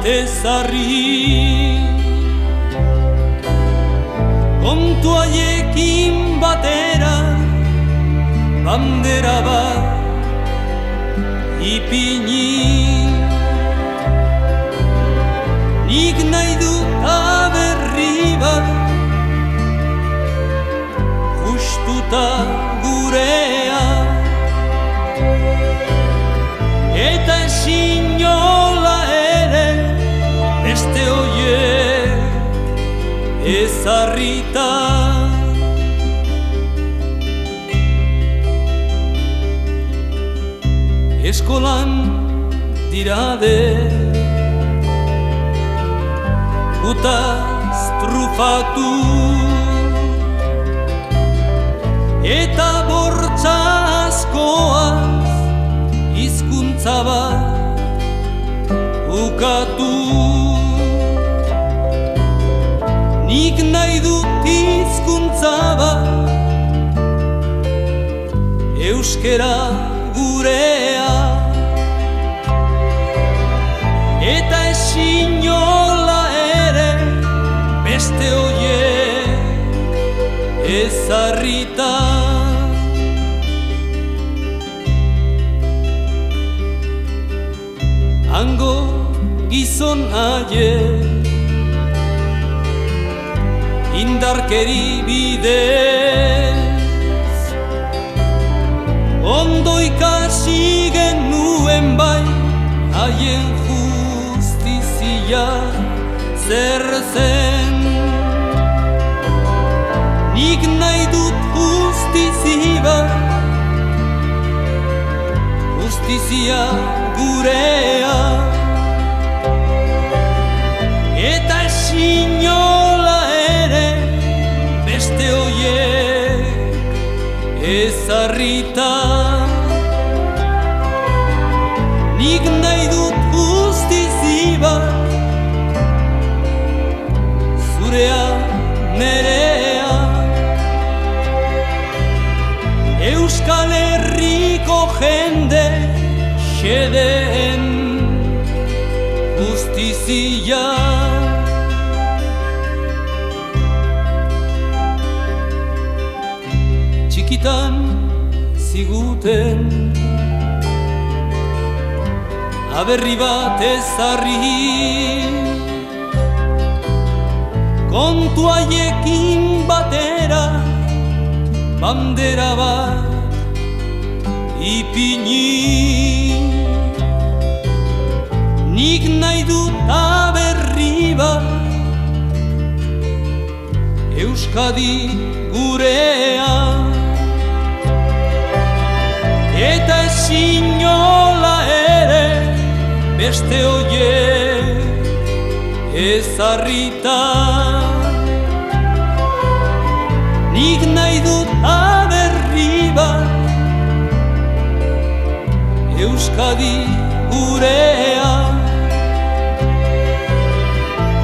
ezarri, kontu haiekin batera bandera bat ipini. Nik nahi dut berri bat justuta gurea, eta ezin nola ere beste oiek ezarrita. Eskolan dirade gutaz trufatu, eta bortza askoaz hizkuntza bat ukatu. Nik nahi dut hizkuntza bat euskera gurea, eta ezin nola ere beste oiek ezarrita. Hango gizon haiek indarkeri bidez ondo ikasi genuen bai, haien justizia zer zen. Nik nahi dut justizia, justizia gurea, eta ezin nola ere beste oiek ezarrita. Nik nahi dut justizia, zurea nerea, Euskal Herriko jende xedeen justizia. Txikitan ziguten aberri bat ezarri, kontu haiekin batera bandera bat ipini. Nik nahi dut aberri bat Euskadi gurea, eta ezin nola ere beste oiek ezarrita. Nik nahi dut aberri bat Euskadi gurea,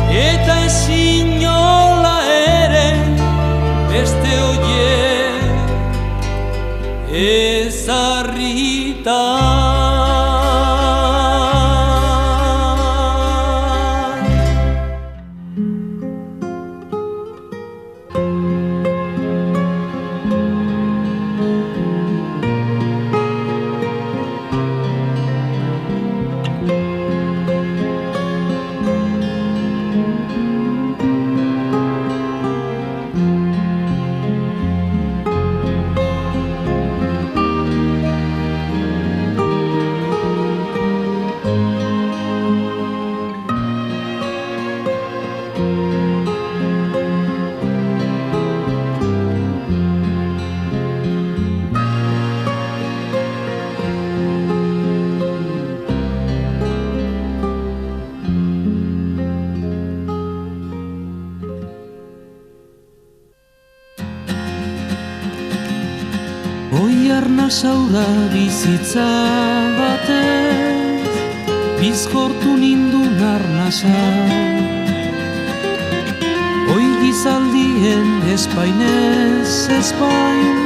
eta ezin nola ere beste oiek ezarrita. Saura bizitza batez bizkortu nindun arnasa, oi gizaldien espainez espain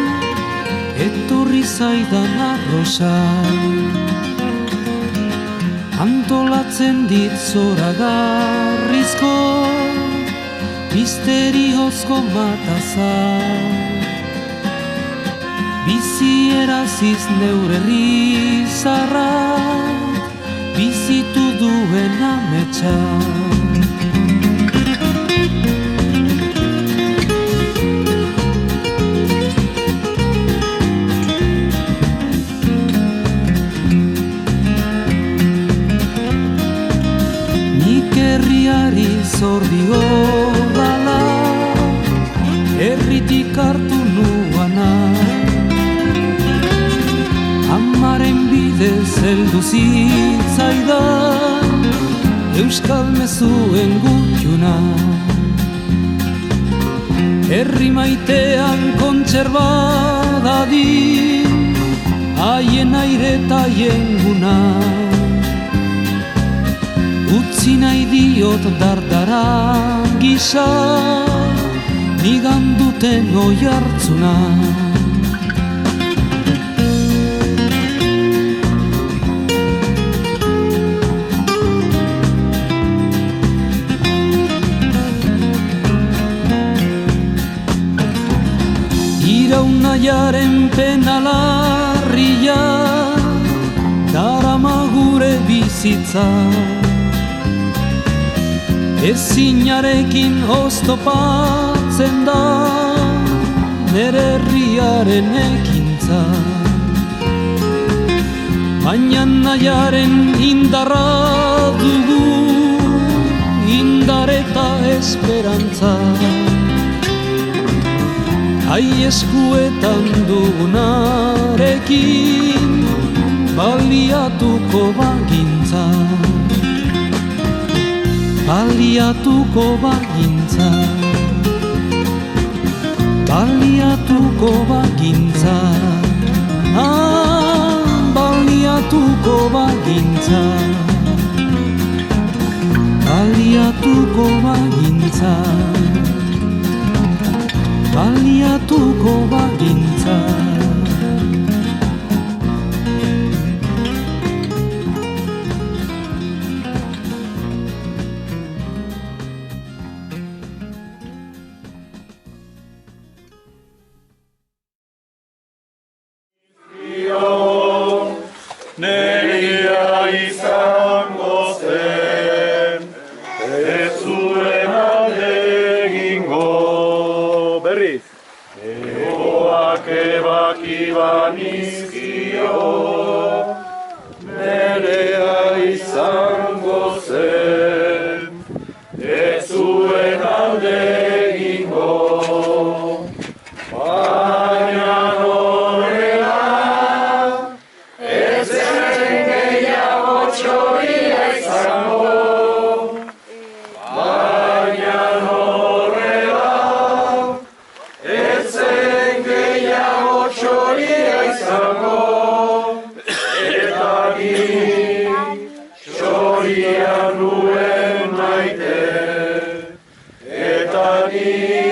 etorri zaidan arrosa. antolatzen dit zoragarrizko misteriozko mataza. Bizi eraziz neure rizarrak bizitu duen ametsa. Herriari zordio dala, herritik hartu nuana. Amaren bidez heldu zitzaidan, euskal mezuen gutxuna. Herri maitean kontserbadadin, haien aire eta haien guna. Utzi nahi diot dardara gisa, nigan duten oihartzuna. Iraunaiaren penalarria, darama gure bizitza. Ezinarekin oztopatzen da nere herriaren ekintza. Baina nahiaren indarra dugu, indar eta esperantza. Hai eskuetan dugunarekin baliatuko bagintza. Baliatuko bagintza, baliatuko bagintza, baliatuko bagintza, baliatuko bagintza, baliatuko bagintza. Neria izango zen, ez zuen alde egingo. Berriz. Egoak ebaki banizkio, nerea izango zen, ez zuen alde egingo. Baina Eta ni